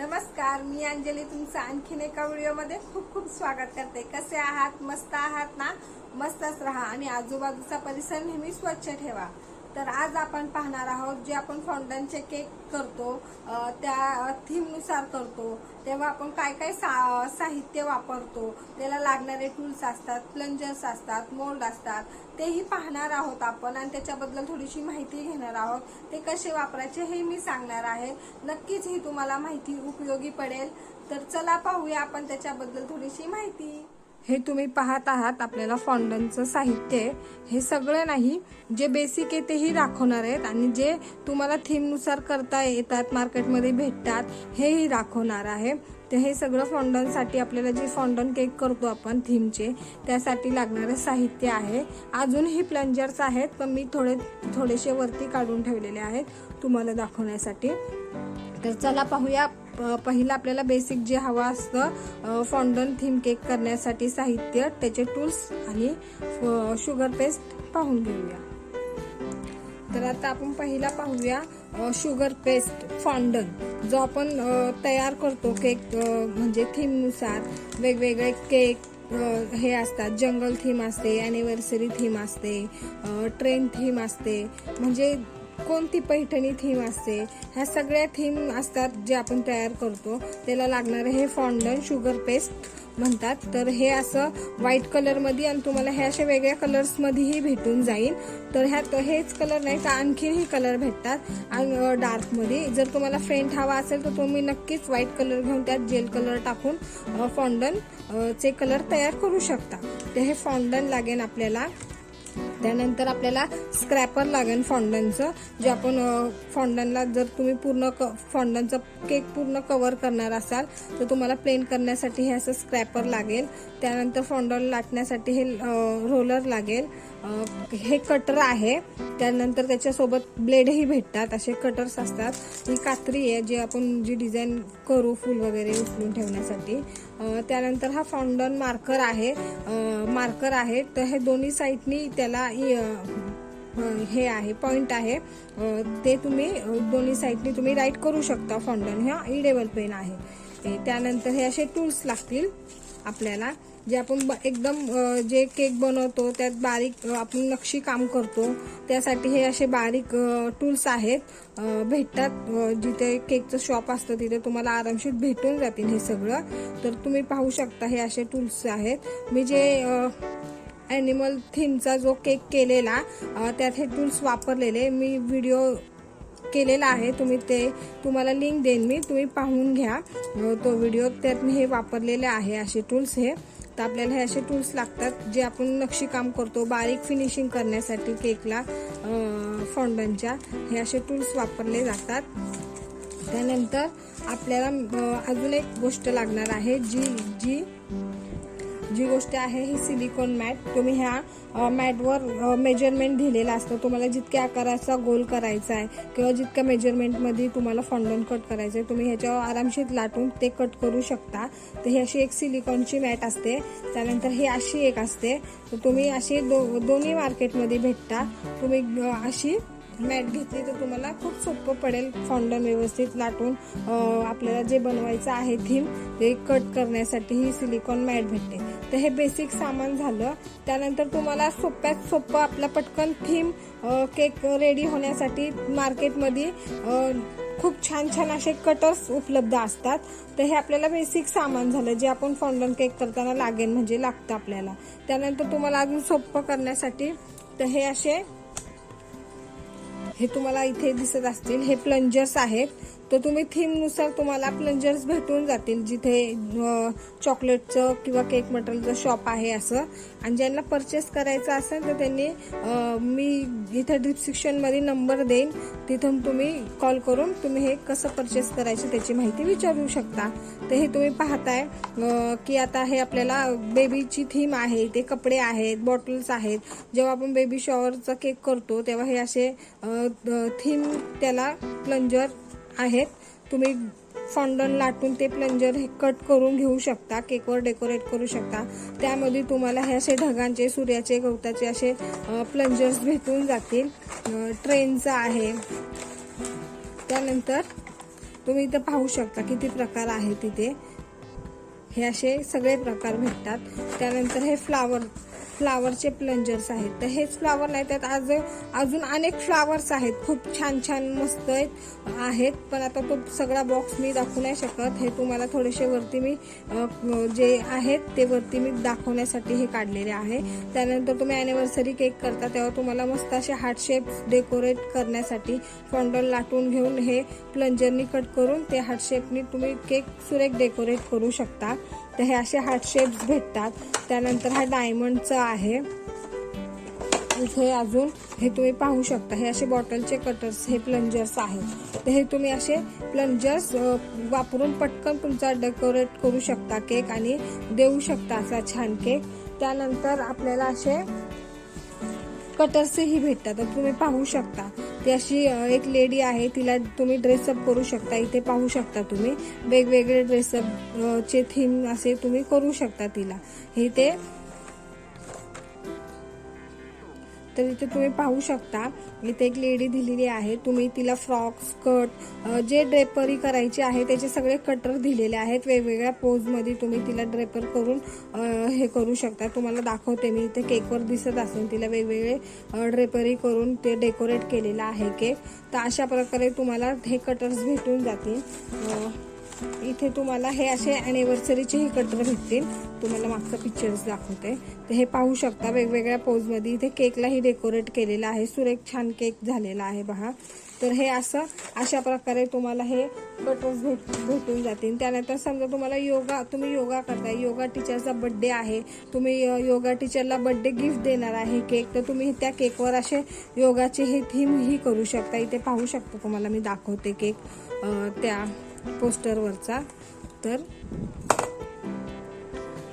नमस्कार, मी अंजली तुमचं आणखीन एका व्हिडिओमध्ये खूप खूप स्वागत करते। कसे आहात? मस्त आहात ना? मस्तच राहा आणि आजूबाजूचा परिसर नेहमी स्वच्छ ठेवा। तर आज आपण पाहणार आहोत जे आपण फॉन्डनचे केक करतो त्या थीम नुसार करतो तेव्हा आपण काय काय साहित्य वापरतो, त्याला लागणारे टूल्स असतात, प्लंजर्स असतात, मोल्ड असतात, तेही पाहणार आहोत आपण आणि त्याच्याबद्दल थोडीशी माहिती घेणार आहोत। ते कसे वापरायचे हे मी सांगणार आहे। नक्कीच ही तुम्हाला माहिती उपयोगी पडेल। तर चला पाहूया आपण त्याच्याबद्दल थोडीशी माहिती। हे तुम्ही पाहत आहात आपल्याला फॉन्डनचं साहित्य हे सगळं नाही, जे बेसिक आहे तेही दाखवणार आहेत आणि जे तुम्हाला थीम नुसार करता येतात, मार्केटमध्ये भेटतात, हेही दाखवणार आहे। तर हे सगळं फॉन्डनसाठी आपल्याला जे फॉन्डन केक करतो आपण थीमचे त्यासाठी लागणारे साहित्य आहे। अजूनही प्लंजर्स आहेत पण मी थोडेसे वरती काढून ठेवलेले आहेत तुम्हाला दाखवण्यासाठी। तर चला पाहूया। पहिला आपल्याला बेसिक जे हवा असतं फॉन्डन थीम केक करण्यासाठी साहित्य, त्याचे टूल्स आणि शुगर पेस्ट पाहून घेऊया। तर आता आपण पहिला पाहूया शुगर पेस्ट फॉन्डन, जो आपण तयार करतो केक म्हणजे थीम नुसार वेगवेगळे केक हे असतात। जंगल थीम असते, अॅनिव्हर्सरी थीम असते, ट्रेन थीम असते, म्हणजे कोणती पैठणी थीम असते, ह्या सगळ्या थीम असतात जे आपण तयार करतो त्याला लागणारे हे फॉन्डन शुगर पेस्ट म्हणतात। तर हे असं व्हाईट कलर मध्ये आणि तुम्हाला हे अशा वेगळ्या कलर्स मध्येही भेटून जाईल। तर ह्यात हेच कलर नाही तर आणखीनही कलर भेटतात आणि डार्क मध्ये। जर तुम्हाला फेंट हवा असेल तर तुम्ही नक्कीच व्हाईट कलर घेऊन त्यात जेल कलर टाकून फॉन्डन चे कलर तयार करू शकता। तर हे फॉन्डन लागेल आपल्याला। त्यानंतर आपल्याला स्क्रॅपर लागेल फॉन्डनचं, जे आपण फॉन्डनला जर तुम्ही पूर्ण फॉन्डनचा केक पूर्ण कव्हर करणार असाल तर तुम्हाला प्लेन करण्यासाठी हे असं स्क्रॅपर लागेल। त्यानंतर फॉन्डन लाटण्यासाठी हे रोलर लागेल, हे कटर आहे। त्यानंतर त्याच्यासोबत ब्लेडही भेटतात, असे कटर्स असतात। ही कात्री आहे जे आपण जी डिझाईन करू फुल वगैरे उचलून ठेवण्यासाठी। त्यानंतर हा फॉन्डन मार्कर आहे तर हे दोन्ही साईडनी त्याला हे आहे पॉइंट आहे, ते तुम्ही दोन्ही साईडनी तुम्ही राईट करू शकता। फॉन्डन हा इडेबल पेन आहे। त्यानंतर हे असे टूल्स लागतील आपल्याला, जे आपण एकदम जे केक बनवतो त्यात बारीक आपण नक्षी काम करतो त्यासाठी हे असे बारीक टूल्स आहेत, भेटतात। जिथे केकचं शॉप असतं तिथे तुम्हाला आरामशीर भेटून जातील हे सगळं। तर तुम्ही पाहू शकता हे असे टूल्स आहेत। मी जे ॲनिमल थीमचा जो केक केलेला त्यात हे टूल्स वापरलेले मी व्हिडिओ केलेला आहे, तुम्हाला लिंक देईन मी, तुम्ही पाहून घ्या तो व्हिडिओ। त्यात मी हे वापरलेले आहे असे टूल्स हे। तर आपल्याला हे असे टूल्स लागतात जे आपण नक्षी काम करतो बारीक फिनिशिंग करण्यासाठी केकला फॉन्डनच्या, हे असे टूल्स वापरले जातात। त्यानंतर आपल्याला अजून एक गोष्ट लागणार आहे, जी गोष्ट आहे ही सिलिकॉन मॅट। तुम्ही ह्या मॅटवर मेजरमेंट दिलेलं असतं, तुम्हाला जितक्या आकाराचा गोल करायचा आहे किंवा जितक्या मेजरमेंटमध्ये तुम्हाला फॉन्डन कट करायचं आहे तुम्ही ह्याच्यावर आरामशीर लाटून ते कट करू शकता। तर ही अशी एक सिलिकॉनची मॅट असते। त्यानंतर ही अशी एक असते, तर तुम्ही अशी दोन्ही मार्केटमध्ये भेटता। तुम्ही अशी मॅट घेतली तर तुम्हाला खूप सोपं पडेल फॉन्डन व्यवस्थित लाटून आपल्याला जे बनवायचं आहे थीम ते कट करण्यासाठी ही सिलिकॉन मॅट भेटते। तर हे बेसिक सामान झालं। त्यानंतर तुम्हाला सोप्यात सोपं आपला पटकन थीम केक रेडी होण्यासाठी मार्केटमध्ये खूप छान छान असे कटर्स उपलब्ध असतात। तर हे आपल्याला बेसिक सामान झालं जे आपण फॉन्डन केक करताना लागतं आपल्याला। त्यानंतर तुम्हाला अजून सोपं करण्यासाठी तर हे तुम्हाला इथे दिसत असतील हे प्लंजर्स आहेत। तर तुम्ही थीम नुसार तुम्हाला प्लंजर्स भेटून जातील, जिथे चॉकलेटचं किंवा केक मटेरियलचं शॉप आहे असं। आणि ज्यांना परचेस करायचं असेल तर त्यांनी मी इथे डिस्क्रिप्शनमध्ये नंबर देईन, तिथून तुम्ही कॉल करून तुम्ही हे कसं परचेस करायचं त्याची माहिती विचारू शकता। तर हे तुम्ही पाहताय की आता हे आपल्याला बेबीची थीम आहे, ते कपडे आहेत, बॉटल्स आहेत। जेव्हा आपण बेबी शॉवरचा केक करतो तेव्हा हे असे थीम त्याला प्लंजर आहेत। तुम्ही फॉन्डन लाटून ते प्लंजर हे कट करून घेऊ शकता, केकवर डेकोरेट करू शकता। त्यामध्ये तुम्हाला हे असे ढगांचे, सूर्याचे, गवताचे असे प्लंजर्स भेटून जातील। ट्रेनचा आहे। त्यानंतर तुम्ही इथे पाहू शकता किती प्रकार आहेत तिथे. हे असे सगळे प्रकार भेटतात. त्यानंतर हे फ्लावरचे प्लंजर्स आहेत. तर हेच फ्लावर नाही, त्यात अजून अनेक फ्लावर्स आहेत, खूप छान छान मस्त आहेत. पण आता तो सगळा बॉक्स मी दाखवू नाही शकत. हे तुम्हाला थोडेसे वरती मी जे आहेत ते वरती मी दाखवण्यासाठी हे काढलेले आहे. त्यानंतर तुम्ही अॅनिव्हर्सरी केक करता तेव्हा तुम्हाला मस्त असे हार्ट शेप्स डेकोरेट करण्यासाठी फॉन्डल लाटून घेऊन हे प्लंजरनी कट करून ते हार्ट शेपनी तुम्ही केक सुरेख डेकोरेट करू शकता. तर हे असे हार्ट शेप्स भेटतात. त्यानंतर हा डायमंडचं आहे. इथे अजून हे तुम्ही पाहू शकता, हे असे बॉटलचे कटर्स, हे प्लंजर्स आहेत. तर हे तुम्ही असे प्लंजर्स वापरून पटकन तुमचा डेकोरेट करू शकता केक आणि देऊ शकता असा छान केक. त्यानंतर आपल्याला असे कटर्सही भेटतात. तर तुम्ही पाहू शकता, ती अशी एक लेडी आहे, तिला तुम्ही ड्रेसअप करू शकता. इथे पाहू शकता तुम्ही वेगवेगळे ड्रेसअप चे थीम असे तुम्ही करू शकता तिला. हे ते तर इथे तुम्ही पाहू शकता, इथे एक लेडी दिलेली आहे. तुम्ही तिला फ्रॉक, स्कर्ट जे ड्रेपरी करायचे आहे त्याचे सगळे कटर दिलेले आहेत. वेगवेगळ्या पोज मध्ये तुम्ही तिला ड्रेपर करून हे करू शकता. तुम्हाला दाखवते मी, इथे केकवर दिसत असेल तिला वेगवेगळे ड्रेपरी करून ते डेकोरेट केलेलं आहे केक. तर अशा प्रकारे तुम्हाला हे कटर्स भेटून जातील. इथे तुम्हाला हे असे अॅनिव्हर्सरीचेही कटर भेटतील. तुम्हाला मागचा पिक्चर्स दाखवते. तर हे पाहू शकता वेगवेगळ्या पोज मध्ये इथे केकलाही डेकोरेट केलेला आहे. सुरेख छान केक झालेला आहे पहा. तर हे असं अशा प्रकारे तुम्हाला हे कटर्स भेटून जातील. त्यानंतर समजा तुम्हाला तुम्ही योगा करताय, योगा टीचरचा बर्थडे आहे, तुम्ही योगा टीचरला बर्थडे गिफ्ट देणार आहे केक, तर तुम्ही त्या केकवर असे योगाचे हे थीम ही करू शकता. इथे पाहू शकता, तुम्हाला मी दाखवते केक त्या पोस्टरवरचा. तर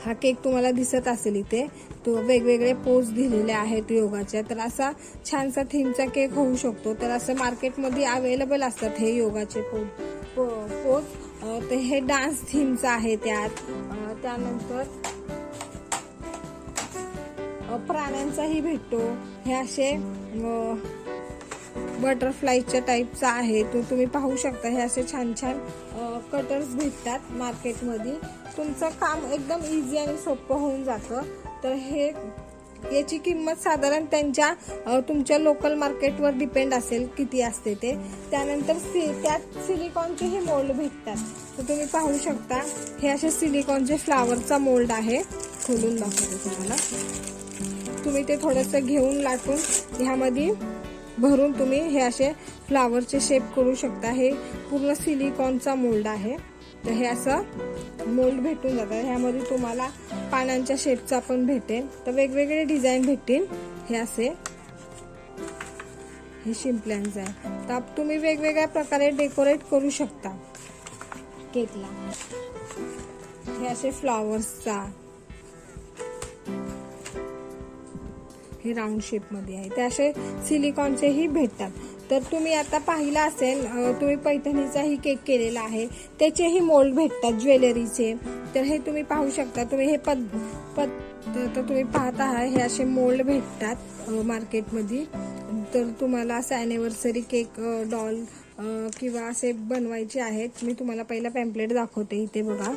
हा केक तुम्हाला दिसत असेल, इथे तो वेगवेगळे पोज दिलेले आहेत योगाच्या. तर असा छानसा थीमचा केक होऊ शकतो. तर असं मार्केटमध्ये अवेलेबल असतात हे योगाचे पोज. तर हे डान्स थीमचं आहे त्यात. त्यानंतर प्राण्यांचाही भेटतो. हे असे बटरफ्लायच्या टाईपचा आहे, तो तुम्ही पाहू शकता. हे असे छान छान कटर्स भेटतात मार्केटमध्ये. तुमचं काम एकदम इझी आणि सोपं होऊन जातं. तर हे याची किंमत साधारण तुमच्या लोकल मार्केटवर डिपेंड असेल किती असते ते. त्यानंतर त्यात सिलिकॉनचेही मोल्ड भेटतात. तर तुम्ही पाहू शकता, हे असे सिलिकॉनचे फ्लावरचा मोल्ड आहे. खोलून दाखवते तुम्हाला. तुम्ही ते थोडंसं घेऊन लाटून ह्यामध्ये भरून तुम्ही हे असे फ्लावरचे शेप करू शकता. हे पूर्ण सिलिकॉनचा मोल्ड आहे. तर हे असं मोल्ड भेटून जातात. ह्यामध्ये तुम्हाला पानांच्या शेपचा पण भेटेल. तर वेगवेगळे डिझाईन भेटतील. हे असे हे शिंपल्यांचं आहे. तर तुम्ही वेगवेगळ्या प्रकारे डेकोरेट करू शकता केकला. हे असे फ्लॉवर्सचा, हे राऊंड शेप मध्ये आहे. ते असे सिलिकॉनचेही भेटतात. तर तुम्ही आता पाहिला असेल, तुम्ही पैठणीचाही केक केलेला आहे, त्याचेही मोल्ड भेटतात ज्वेलरीचे. तर हे तुम्ही पाहू शकता. तुम्ही हे तर तुम्ही पाहत आहात, हे असे मोल्ड भेटतात मार्केटमध्ये. तर तुम्हाला असं अॅनिव्हर्सरी केक डॉल किंवा असे बनवायचे आहेत. मी तुम्हाला पहिला पॅम्पलेट दाखवते. इथे बघा,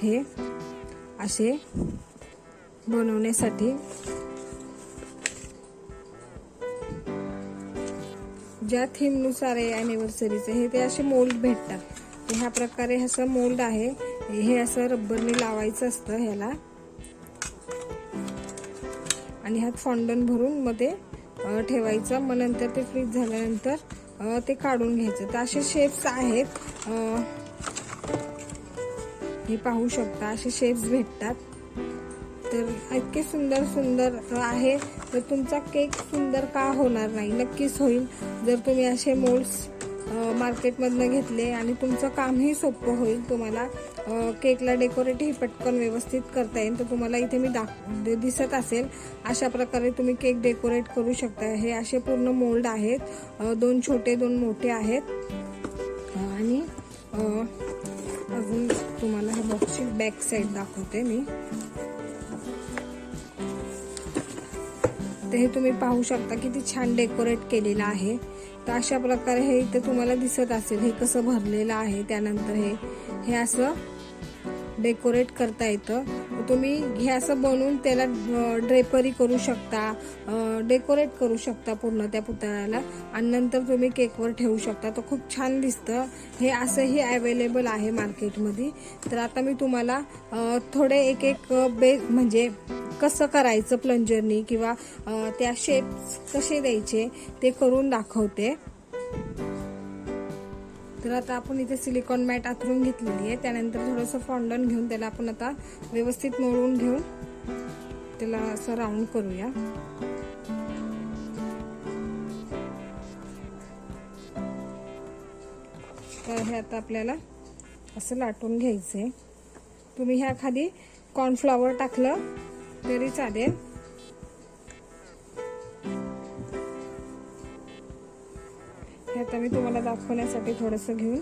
हे असे बनवण्यासाठी ज्या थीम नुसार आहे अॅनिव्हर्सरीचे, हे ते असे मोल्ड भेटतात. ह्या प्रकारे असं मोल्ड आहे. हे असं रब्बरने लावायचं असतं ह्याला आणि ह्यात फॉन्डन भरून मध्ये ठेवायचं. मग नंतर ते फ्रीज झाल्यानंतर ते काढून घ्यायचं. तर असे शेप्स आहेत. हे पाहू शकता, असे शेप्स भेटतात. तर इतके सुंदर सुंदर आहे. तर तुमचा केक सुंदर का होणार नाही, नक्कीच होईल जर तुम्ही असे मोल्ड्स मार्केटमधनं घेतले. आणि तुमचं कामही सोपं होईल. तुम्हाला केकला डेकोरेटही पटकन व्यवस्थित करता येईल. तर तुम्हाला इथे मी दिसत असेल, अशा प्रकारे तुम्ही केक डेकोरेट करू शकता. हे असे पूर्ण मोल्ड आहेत. 2 छोटे 2 मोठे आहेत. आणि अजून तुम्हाला हा बॉक्सची बॅक साईड दाखवते मी. तर हे तुम्ही पाहू शकता किती छान डेकोरेट केलेलं आहे. तर अशा प्रकारे हे इथे तुम्हाला दिसत असेल हे कसं भरलेलं आहे. त्यानंतर हे असं डेकोरेट करता येतं. तुम्ही हे असं बनवून त्याला ड्रेपरी करू शकता, डेकोरेट करू शकता पूर्ण त्या पुतळ्याला आणि नंतर तुम्ही केकवर ठेवू शकता. तर खूप छान दिसतं. हे असंही अवेलेबल आहे मार्केटमध्ये. तर आता मी तुम्हाला थोडे एक म्हणजे कसं करायचं प्लंजरनी किंवा त्या शेप्स कसे द्यायचे ते करून दाखवते. तर आता आपण इथे सिलिकॉन मॅट आथरून घेतलेली आहे. त्यानंतर थोडंसं फॉन्डन घेऊन त्याला आपण आता व्यवस्थित मळून घेऊन त्याला असं राऊंड करूया. तर हे आता आपल्याला असं लाटून घ्यायचंय. तुम्ही ह्या खाली कॉर्नफ्लॉवर टाकलं तरी चालेल. हे आता मी तुम्हाला दाखवण्यासाठी थोडंसं घेऊन.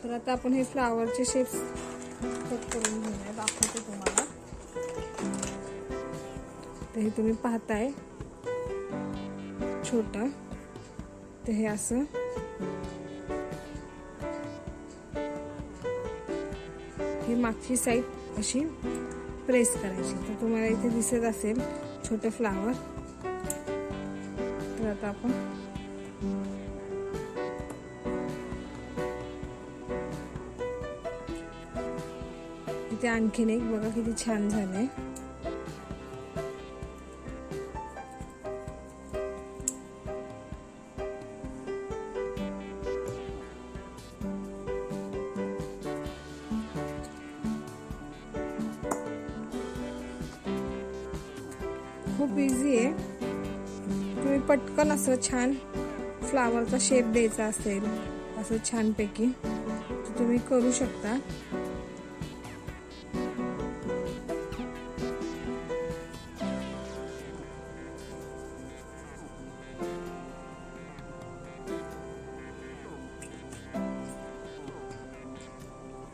तर आता आपण हे फ्लावरचे शेप्स कट करून घेऊया, दाखवते तुम्हाला. तर हे तुम्ही पाहताय छोटा, तर हे असं हे मागची साईड अशी प्रेस करायची. तर तुम्हाला इथे दिसत असेल छोटे फ्लावर. तर आता आपण इथे आणखीन एक बघा किती छान झालंय. खूप इझी आहे. तुम्ही पटकन असं छान फ्लावरचा शेप द्यायचा असेल असं छानपैकी तर तुम्ही करू शकता.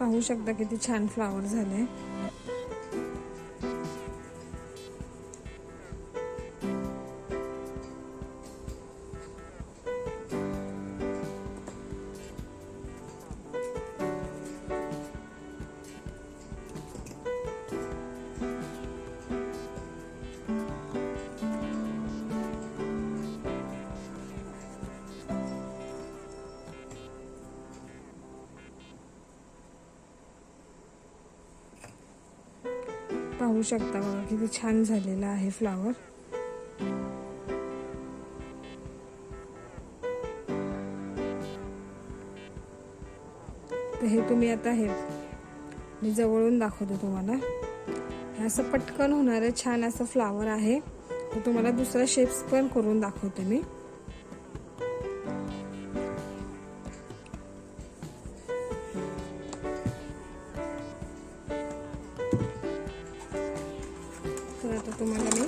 पाहू शकता किती छान फ्लावर झाले. पाहू शकता बघा किती छान झालेला आहे फ्लावर. तर हे तुम्ही आता हे मी जवळून दाखवते तुम्हाला. हे असं पटकन होणारे छान असं फ्लावर आहे. तर तुम्हाला दुसरा शेप्स पण करून दाखवते मी. तर आता तुम्हाला मी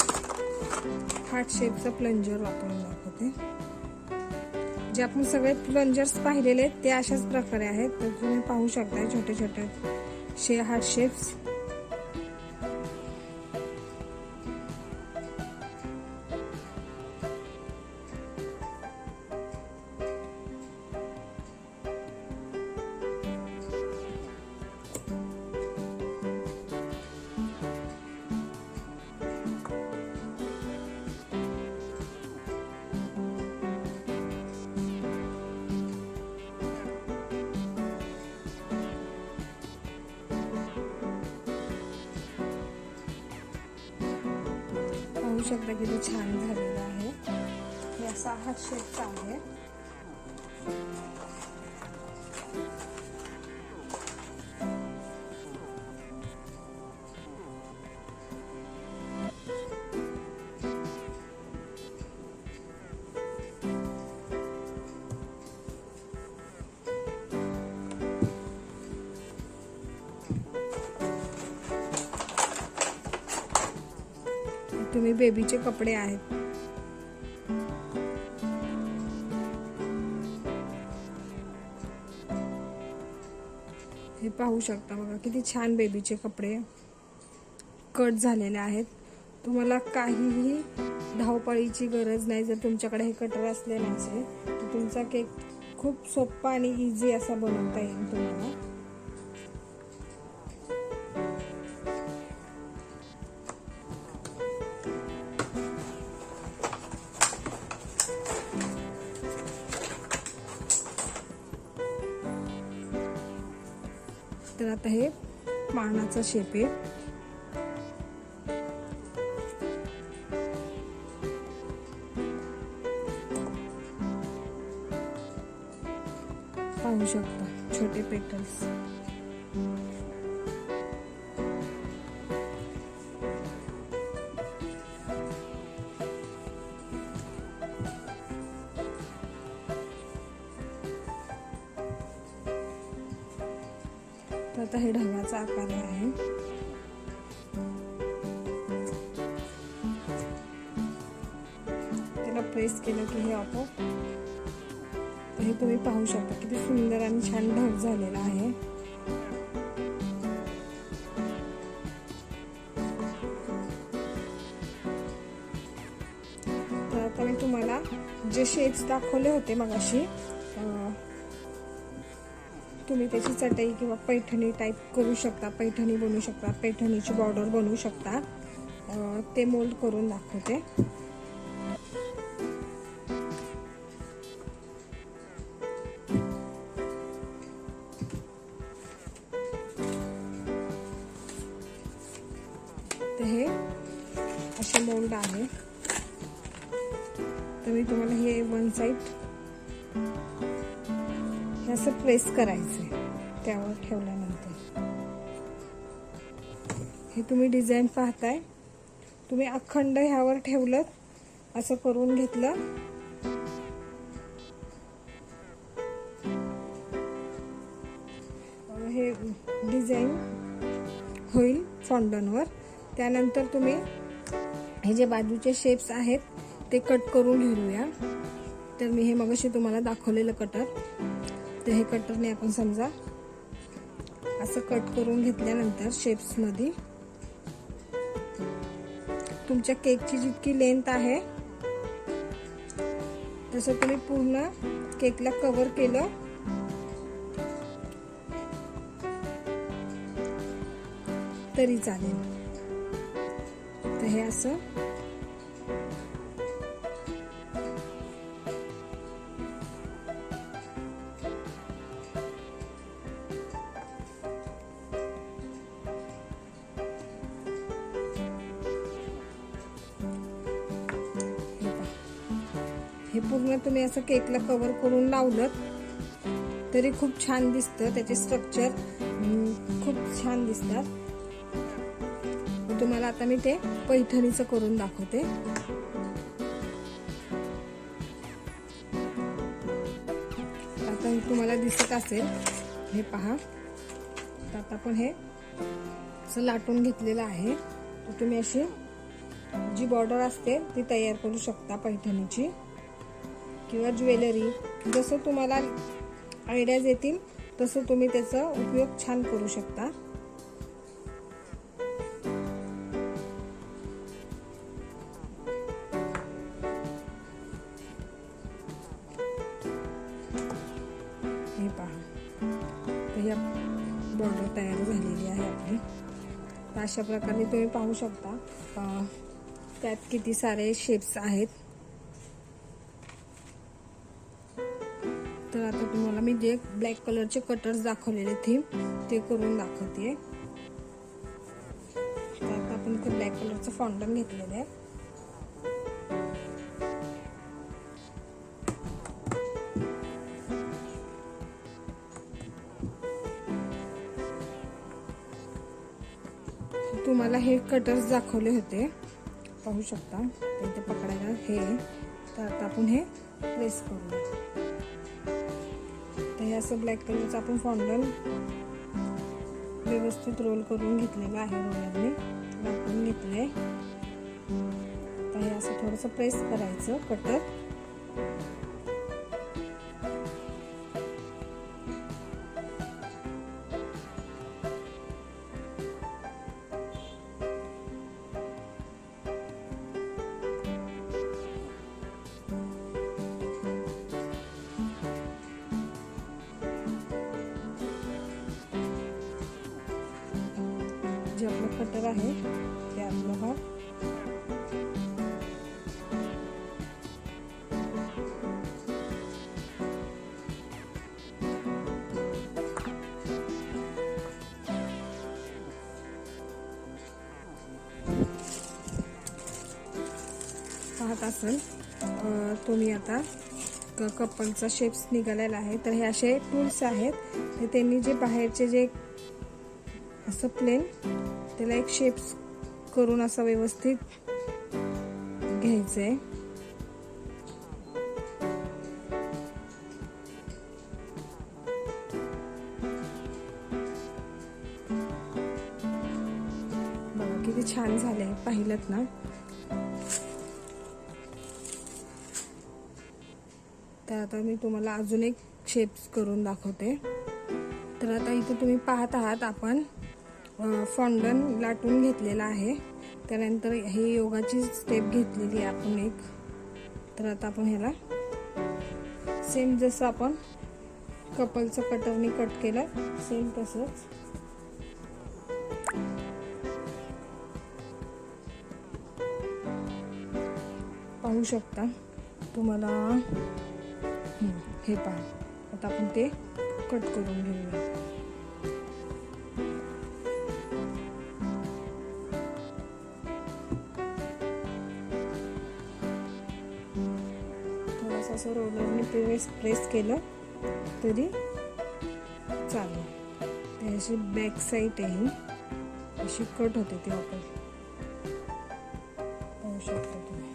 हार्ट शेपचा प्लंजर वापरून दाखवते. जे आपण सगळे प्लंजर्स पाहिलेले आहेत ते अशाच प्रकारे आहेत. तर तुम्ही पाहू शकता छोटे छोटे हार्ट शेप्स. पाहू शकता किती छान झालेला आहे. हे असा हार्ट शेपचा आहे. तुम्ही बेबीचे कपडे आहेत. हे पाहू शकता बघा किती छान बेबीचे कपडे कट झालेले आहेत. तुम्हाला काहीही धावपळीची गरज नाही. जर तुमच्याकडे हे कटर असले नसेल तर तुमचा केक खूप सोपा आणि इझी असा बनवता येईल तुम्हाला. तर आता हे पानाचा शेप आहे. पाहू शकता छोटे पेटल्स. तर आता हे ढगाचा आकार आहे. त्याला प्रेस केलं की हे आपोआप, हे तुम्ही पाहू शकता किती सुंदर आणि छान ढग झालेला आहे. तर आता मी तुम्हाला जे शेप्स दाखवले होते मगाशी, तुम्ही त्याची चटई किंवा पैठणी टाईप करू शकता, पैठणी बनवू शकता, पैठणीची बॉर्डर बनवू शकता. ते मोल्ड करून दाखवते. तर हे असे मोल्ड आहे. तर मी तुम्हाला हे वन साइड हे असं प्रेस करायचंय त्यावर ठेवल्यानंतर. हे तुम्ही डिझाईन पाहताय, तुम्ही अखंड ह्यावर ठेवलं, असं करून घेतलं हे डिझाईन होईल फॉन्डनवर. त्यानंतर तुम्ही हे जे बाजूचे शेप्स आहेत ते कट करून घेऊया. तर मी हे मगाशी तुम्हाला दाखवलेलं कटर, तर हे कटरने आपण समजा असं कट करून घेतल्यानंतर शेप्स मध्ये तुमच्या केकची जितकी लेंथ आहे तसं तुम्ही पूर्ण केकला कव्हर केलं तरी चालेल. तर हे असं हे पूर्ण तुम्ही असं केकला कव्हर करून लावलं तरी खूप छान दिसतं. त्याचे स्ट्रक्चर खूप छान दिसतात. तुम्हाला आता मी ते पैठणीचं करून दाखवते. आता तुम्हाला दिसत असेल, हे पहा. तर आता आपण हे असं लाटून घेतलेलं आहे. तर तुम्ही अशी जी बॉर्डर असते ती तयार करू शकता पैठणीची किंवा ज्वेलरी. जसं तुम्हाला आयडियाज येतील तसं तुम्ही त्याचा उपयोग छान करू शकता. हे पहा, तर या बॉर्डर तयार झालेली आहे आपली. तर अशा प्रकारे तुम्ही पाहू शकता त्यात किती सारे शेप्स आहेत. तर आता तुम्हाला मी जे ब्लॅक कलरचे कटर्स दाखवलेले थीम ते करून दाखवते. तर आता आपण इथे ब्लॅक कलरचं फॉन्डन घेतलेलं आहे. तुम्हाला हे कटर्स दाखवले होते, पाहू शकता इथे पकडायला हे. तर आता आपण हे प्लेस करूया. तर हे असं ब्लॅक कलरचं आपण फॉन्डन व्यवस्थित रोल करून घेतलेलं आहे. रोलरने दाखवून घेतलंय. तर हे असं थोडंसं प्रेस करायचं कटर. जे आपलं कटर आहे ते आपलं हा पाहत असेल तुम्ही आता कपलचा शेप्स निघालेला आहे. तर हे असे टूल्स आहेत ते त्यांनी जे बाहेरचे जे असं प्लेन त्याला एक शेप्स करून असं व्यवस्थित घ्यायचंय. बघा किती छान झाले, पाहिलंत ना. तर आता मी तुम्हाला अजून एक शेप्स करून दाखवते. तर आता इथे तुम्ही पाहत आहात आपण फॉन्डन लाटून घेतलेला आहे. त्यानंतर ही योगाची स्टेप घेतलेली आहे आपण एक. तर आता आपण ह्याला सेम जसं आपण कपलचं कटरनी कट केलं सेम तसंच पाहू शकता तुम्हाला. हे पहा, आता आपण ते कट करून घेऊया. थोडंसं असं रोलरने प्रेस केलं तरी चालेल. त्याची बॅक साईड आहे अशी कट होते ती आपण पाहू शकता तुम्ही.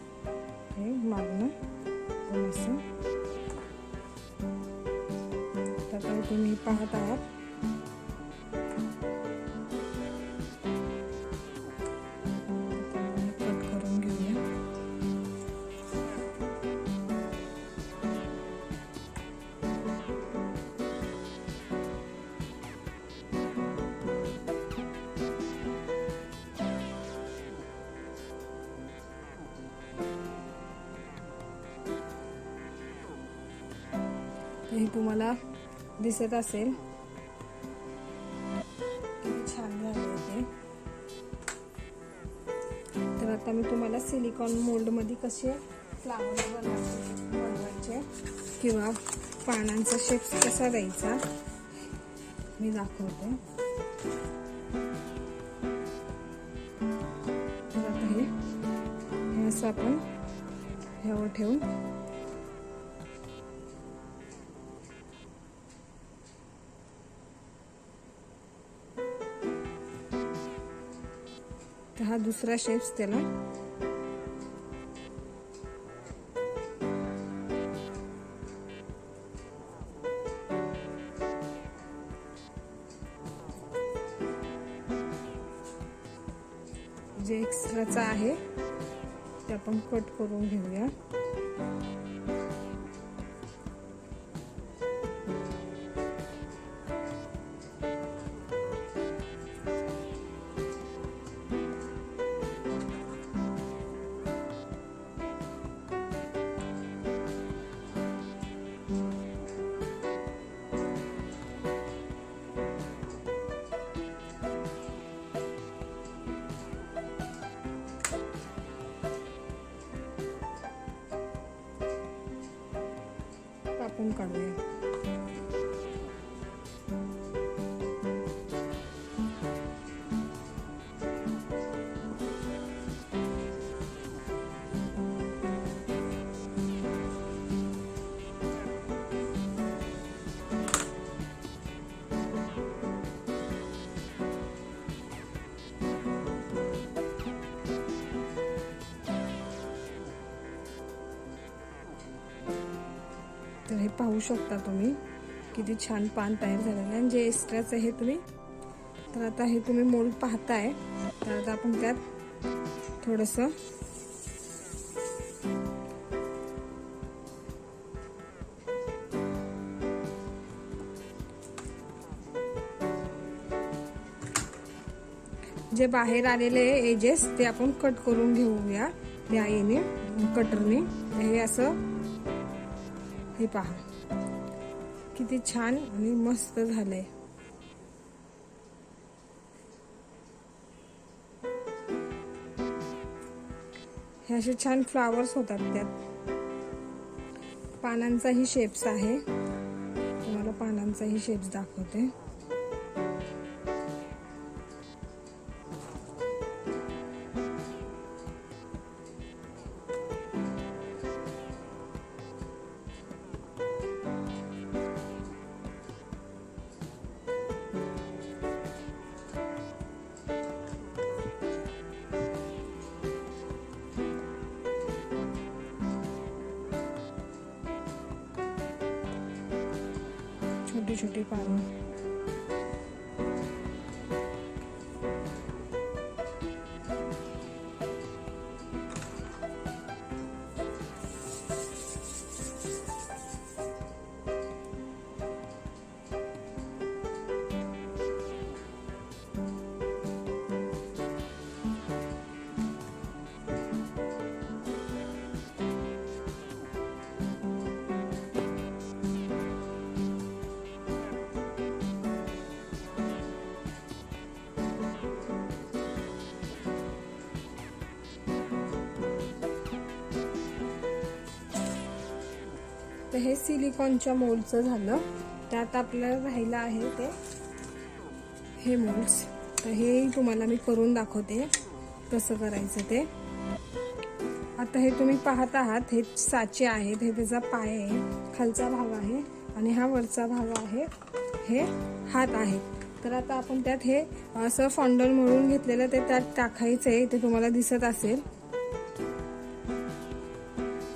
हे मागणं असं आता तुम्ही पाहत आहात. कट करून घेऊया. हे तुम्हाला दिसत असेल किती छान झाले ते. तर आता मी तुम्हाला सिलिकॉन मोल्ड मध्ये कसे फ्लावर बनवायचे किंवा पानांचा शेप कसा द्यायचा मी दाखवते. तर आता हे असं आपण ह्यावर ठेवून हा दुसरा शेप्स त्याला जे एक्स्ट्राचा आहे ते आपण कट करून घेऊया. कापून काढूया. तर हे पाहू शकता तुम्ही किती छान पान तयार झालेलं आहे. आणि जे एक्स्ट्राचं हे तुम्ही तर आता हे तुम्ही मोल्ड पाहताय. तर आता आपण त्यात थोडंसं जे बाहेर आलेले एजेस ते आपण कट करून घेऊया त्या याने कटरने. हे असं हे पहा किती छान आणि मस्त झालंय. हे असे छान फ्लावर्स होतात त्यात. पानांचाही शेप्स आहे, तुम्हाला पानांचाही शेप्स दाखवते. छोटी छोटी पानं. तर हे सिलिकॉनच्या मोल्डचं झालं. त्यात आपल्याला राहिलं आहे ते हे मोल्ड्स. तर हे तुम्हाला मी करून दाखवते कसं करायचं ते. आता हे तुम्ही पाहत आहात, हे साचे आहेत, हे त्याचा पाय आहे, खालचा भाग आहे आणि हा वरचा भाग आहे, हे हात आहे. तर आता आपण त्यात हे असं फॉन्डल मळून घेतलेलं ते त्यात टाकायचं आहे, ते तुम्हाला दिसत असेल.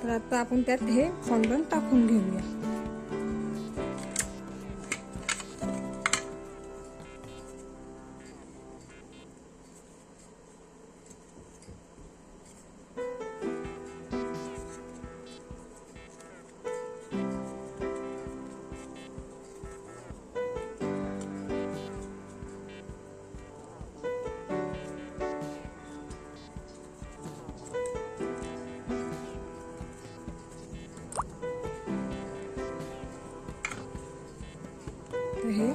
तर आता आपण त्यात हे फॉन्डल टाकून घेऊया. हे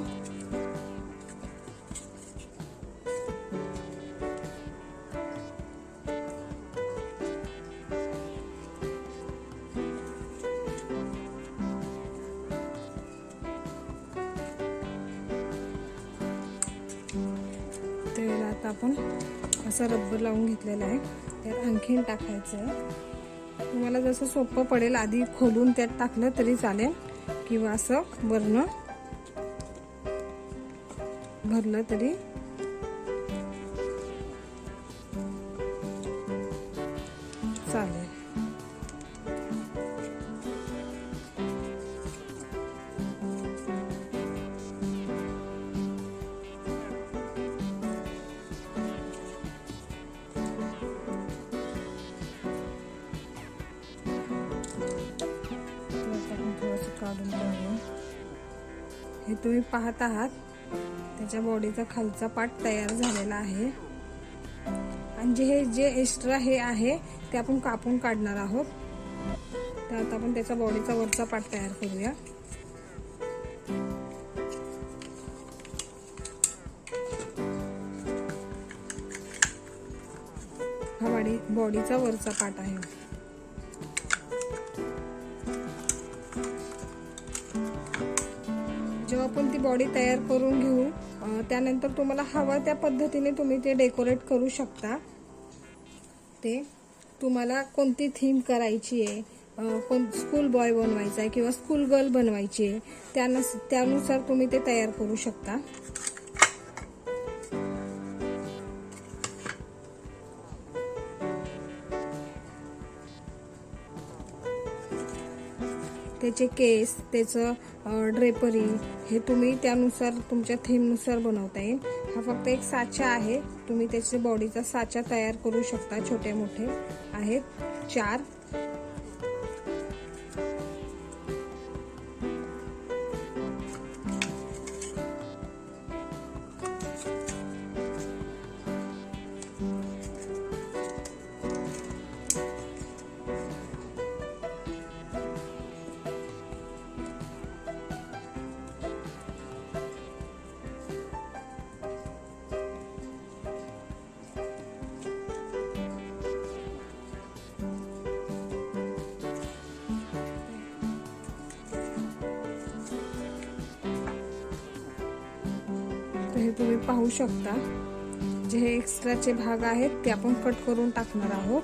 त्याला आता आपण असं रबर लावून घेतलेलं आहे, त्यात आणखीन टाकायचं आहे. तुम्हाला जसं सोपं पडेल, आधी खोलून त्यात टाकलं तरी चालेल किंवा असं वरनं भरलं तरी चालेल. काढून टाकूया. हे तुम्ही पाहत आहात, त्याच्या बॉडीचा खालचा पार्ट तयार झालेला आहे. आणि जे एक्स्ट्रा हे आहे ते आपण कापून काढणार आहोत. तर आता आपण त्याच्या बॉडीचा वरचा पार्ट तयार करूया. हा बॉडीचा वरचा पार्ट आहे. जेव्हा आपण ती बॉडी तयार करून घेऊ, त्यानंतर तुम्हाला हवा त्या पद्धतीने तुम्ही ते डेकोरेट करू शकता. ते तुम्हाला कोणती थीम करायची आहे, स्कूल बॉय बनवायचा आहे किंवा स्कूल गर्ल बनवायची आहे, त्यानुसार तुम्ही ते तयार करू शकता. त्याचे केस, त्याचं ड्रेपरी हे तुम्ही त्यानुसार तुमच्या थीमनुसार बनवता येईल. हा फक्त एक साचा आहे, तुम्ही त्याच्या बॉडीचा साचा तयार करू शकता. छोटे मोठे आहेत 4. तर हे तुम्ही पाहू शकता, जे हे एक्स्ट्राचे भाग आहेत ते आपण कट करून टाकणार आहोत.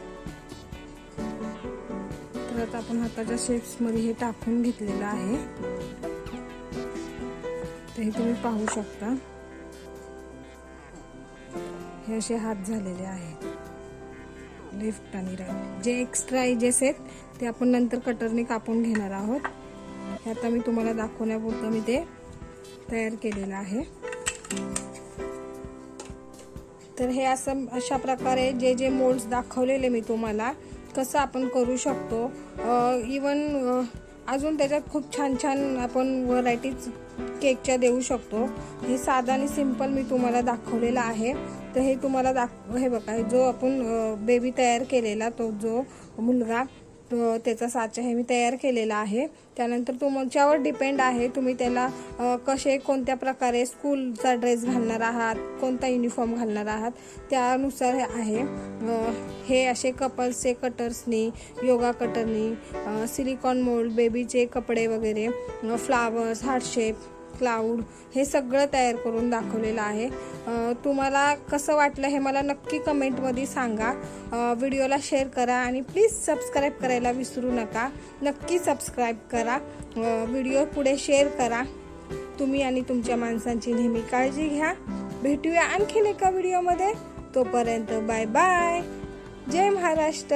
तर आता आपण हाताच्या शेप्स मध्ये हे टाकून घेतलेलं आहे. तर हे तुम्ही पाहू शकता, हे असे हात झालेले आहेत, लेफ्ट आणि राईट. जे एक्स्ट्रा एजेस आहेत ते आपण नंतर कटरने कापून घेणार आहोत. हे आता मी तुम्हाला दाखवण्यापुरतं मी ते तयार केलेलं आहे. तर हे असं अशा प्रकारे जे जे मोल्ड्स दाखवलेले मी तुम्हाला कसं आपण करू शकतो. इवन अजून त्याच्यात खूप छान छान आपण व्हरायटीज केकच्या देऊ शकतो. हे साधा आणि सिंपल मी तुम्हाला दाखवलेलं आहे. तर हे तुम्हाला हे बघा, जो आपण बेबी तयार केलेला, तो जो मुलगा, तो त्याचा साचा हे मी तयार केलेला आहे. त्यानंतर तुमच्यावर डिपेंड आहे, तुम्ही त्याला कोणत्या प्रकारे स्कूलचा ड्रेस घालणार आहात, कोणता युनिफॉर्म घालणार आहात त्यानुसार आहे. हे असे कपल्सचे कटर्सनी, योगा कटरनी, सिलिकॉन मोल्ड, बेबीचे कपडे वगैरे, फ्लावर्स, हार्ट शेप, क्लाउड, हे सगळं तयार करून दाखवलेलं आहे. तुम्हाला कसं वाटलं हे मला नक्की कमेंटमध्ये सांगा. व्हिडिओला शेअर करा आणि प्लीज सबस्क्राईब करायला विसरू नका. नक्की सबस्क्राईब करा, व्हिडिओ पुढे शेअर करा. तुम्ही आणि तुमच्या माणसांची नेहमी काळजी घ्या. भेटूया आणखीन एका व्हिडिओमध्ये. तोपर्यंत बाय बाय. जय महाराष्ट्र.